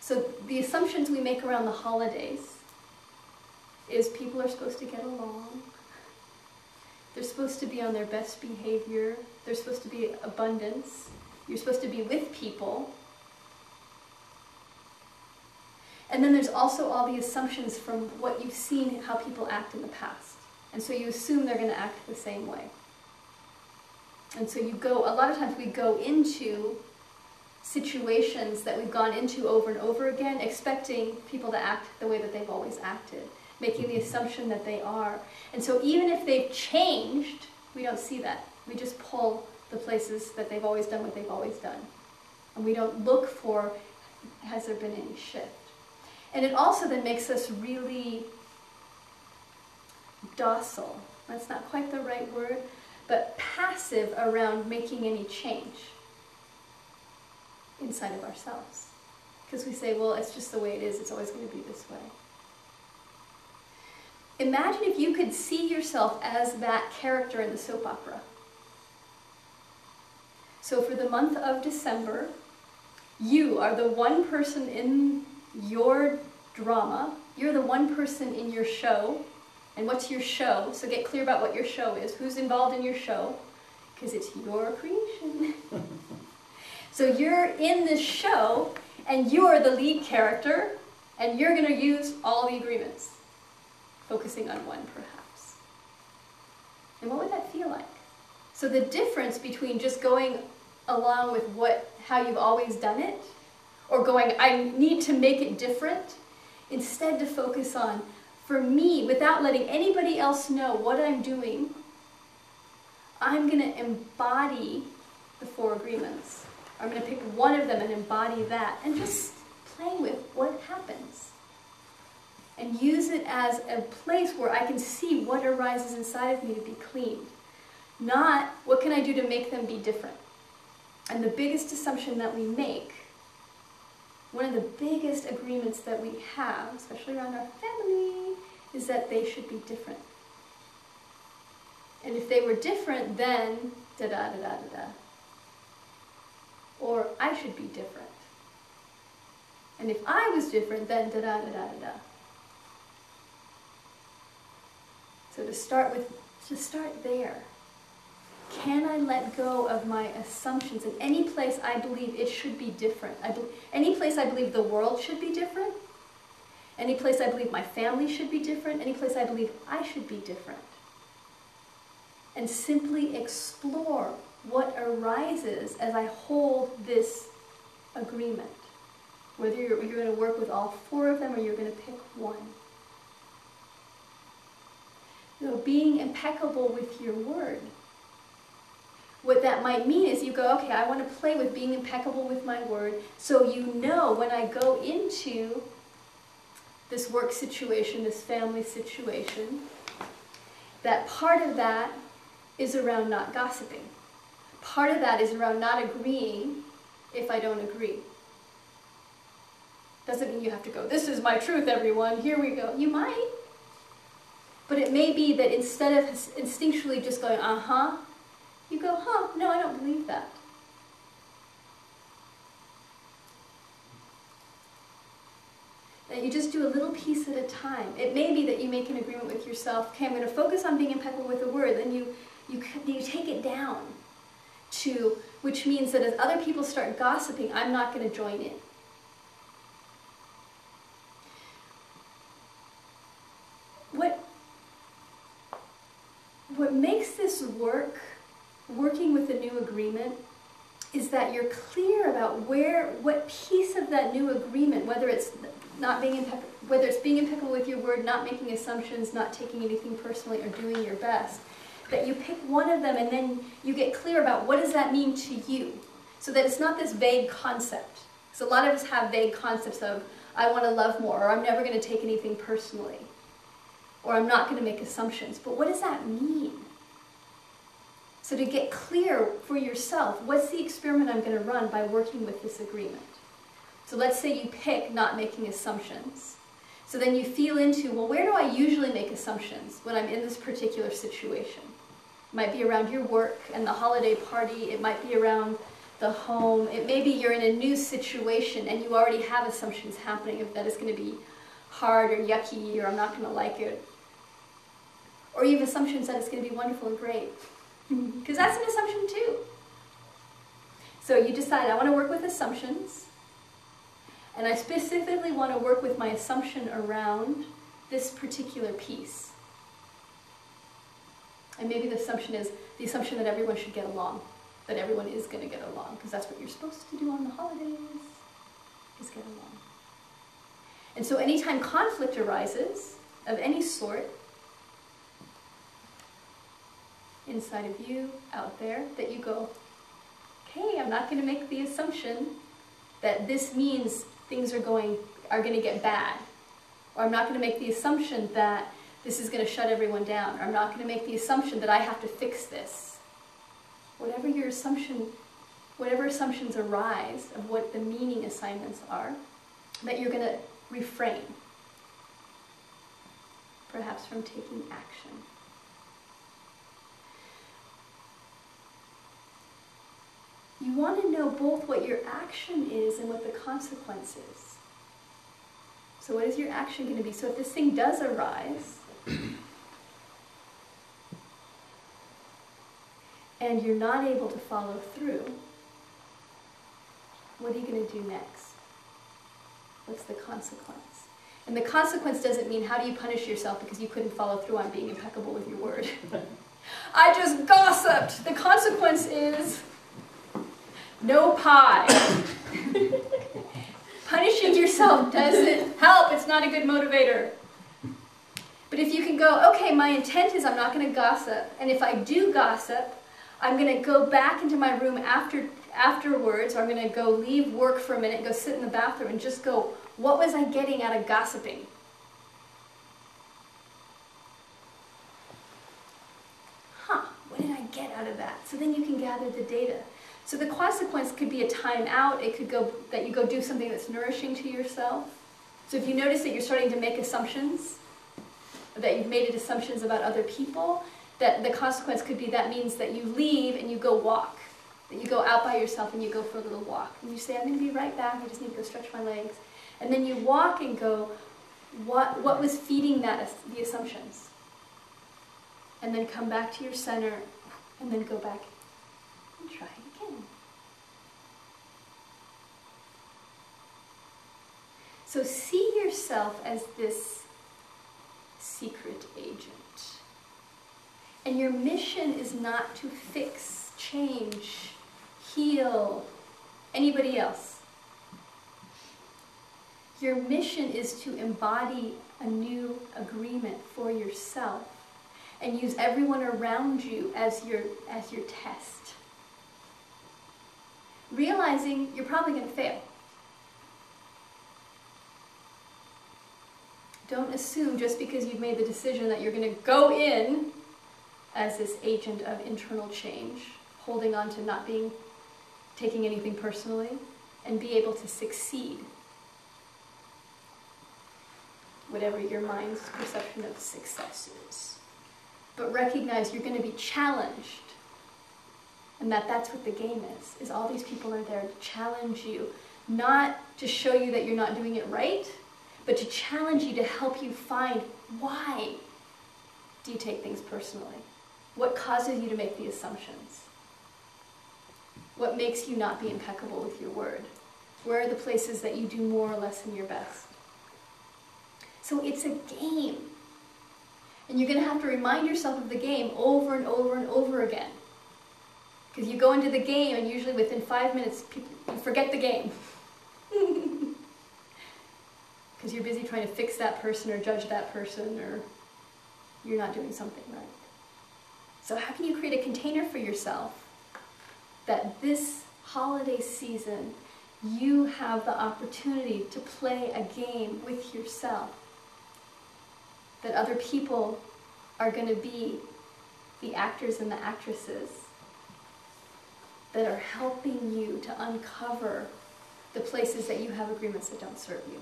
So the assumptions we make around the holidays is people are supposed to get along. They're supposed to be on their best behavior. There's supposed to be abundance. You're supposed to be with people. And then there's also all the assumptions from what you've seen, how people act in the past. And so you assume they're going to act the same way. And so you go, a lot of times we go into situations that we've gone into over and over again, expecting people to act the way that they've always acted, making the assumption that they are. And so even if they've changed, we don't see that. We just pull the places that they've always done what they've always done. And we don't look for, has there been any shift? And it also then makes us really docile. That's not quite the right word, but passive around making any change inside of ourselves. Because we say, well, it's just the way it is, it's always going to be this way. Imagine if you could see yourself as that character in the soap opera. So for the month of December, you are the one person in your drama, you're the one person in your show. And what's your show? So get clear about what your show is. Who's involved in your show? Because it's your creation. So you're in this show, and you're the lead character, and you're going to use all the agreements, focusing on one perhaps. And what would that feel like? So the difference between just going along with how you've always done it, or going, I need to make it different, instead to focus on, for me, without letting anybody else know what I'm doing, I'm going to embody the 4 agreements. I'm going to pick one of them and embody that, and just play with what happens. And use it as a place where I can see what arises inside of me to be cleaned. Not, what can I do to make them be different? And the biggest assumption that we make, one of the biggest agreements that we have, especially around our family, is that they should be different. And if they were different, then da-da-da-da-da-da. Or I should be different. And if I was different, then da-da-da-da-da-da. So to start there. Can I let go of my assumptions? In any place I believe it should be different. Any place I believe the world should be different. Any place I believe my family should be different. Any place I believe I should be different. And simply explore what arises as I hold this agreement. Whether you're going to work with all 4 of them or you're going to pick one. You know, being impeccable with your word. What that might mean is you go, okay, I want to play with being impeccable with my word, so you know when I go into this work situation, this family situation, that part of that is around not gossiping. Part of that is around not agreeing if I don't agree. Doesn't mean you have to go, this is my truth, everyone, here we go. You might. But it may be that instead of instinctually just going, uh-huh, you go, huh, no, I don't believe that. And you just do a little piece at a time. It may be that you make an agreement with yourself, okay, I'm going to focus on being impeccable with the word, then you take it down to, which means that as other people start gossiping, I'm not going to join in. What makes this working with a new agreement, is that you're clear about what piece of that new agreement, whether it's being impeccable with your word, not making assumptions, not taking anything personally, or doing your best, that you pick one of them and then you get clear about what does that mean to you, so that it's not this vague concept. Because a lot of us have vague concepts of, I want to love more, or I'm never going to take anything personally, or I'm not going to make assumptions. But what does that mean? So to get clear for yourself, what's the experiment I'm going to run by working with this agreement? So let's say you pick not making assumptions. So then you feel into, well, where do I usually make assumptions when I'm in this particular situation? It might be around your work and the holiday party. It might be around the home. Maybe you're in a new situation and you already have assumptions happening of that it's going to be hard or yucky or I'm not going to like it. Or you have assumptions that it's going to be wonderful and great. Because that's an assumption too. So you decide, I want to work with assumptions. And I specifically want to work with my assumption around this particular piece. And maybe the assumption is the assumption that everyone should get along. That everyone is going to get along. Because that's what you're supposed to do on the holidays, is get along. And so anytime conflict arises, of any sort, inside of you, out there, that you go, okay, I'm not going to make the assumption that this means things are going to get bad. Or I'm not going to make the assumption that this is going to shut everyone down. Or I'm not going to make the assumption that I have to fix this. Whatever your assumption, whatever assumptions arise of what the meaning assignments are, that you're going to refrain, perhaps from taking action. You want to know both what your action is and what the consequence is. So what is your action going to be? So if this thing does arise, and you're not able to follow through, what are you going to do next? What's the consequence? And the consequence doesn't mean how do you punish yourself because you couldn't follow through on being impeccable with your word. I just gossiped. The consequence is no pie. Punishing yourself doesn't help. It's not a good motivator. But if you can go, okay, my intent is I'm not going to gossip. And if I do gossip, I'm going to go back into my room afterwards, or I'm going to go leave work for a minute and go sit in the bathroom and just go, what was I getting out of gossiping? What did I get out of that? So then you can gather the data. So the consequence could be a time out. It could go that you go do something that's nourishing to yourself. So if you notice that you're starting to make assumptions, that you've made assumptions about other people, that the consequence could be that means that you leave and you go walk. That you go out by yourself and you go for a little walk. And you say, I'm going to be right back. I just need to go stretch my legs. And then you walk and go, what was feeding the assumptions? And then come back to your center and then go back and try again. So see yourself as this secret agent. And your mission is not to fix, change, heal anybody else. Your mission is to embody a new agreement for yourself and use everyone around you as your test. Realizing you're probably going to fail. Don't assume just because you've made the decision that you're going to go in as this agent of internal change, holding on to not taking anything personally, and be able to succeed. Whatever your mind's perception of success is. But recognize you're going to be challenged. And that's what the game is all these people are there to challenge you. Not to show you that you're not doing it right, but to challenge you to help you find why do you take things personally? What causes you to make the assumptions? What makes you not be impeccable with your word? Where are the places that you do more or less than your best? So it's a game. And you're going to have to remind yourself of the game over and over and over again. Because you go into the game and usually within 5 minutes, you forget the game. Because you're busy trying to fix that person or judge that person, or you're not doing something right. So how can you create a container for yourself that this holiday season you have the opportunity to play a game with yourself? That other people are going to be the actors and the actresses that are helping you to uncover the places that you have agreements that don't serve you.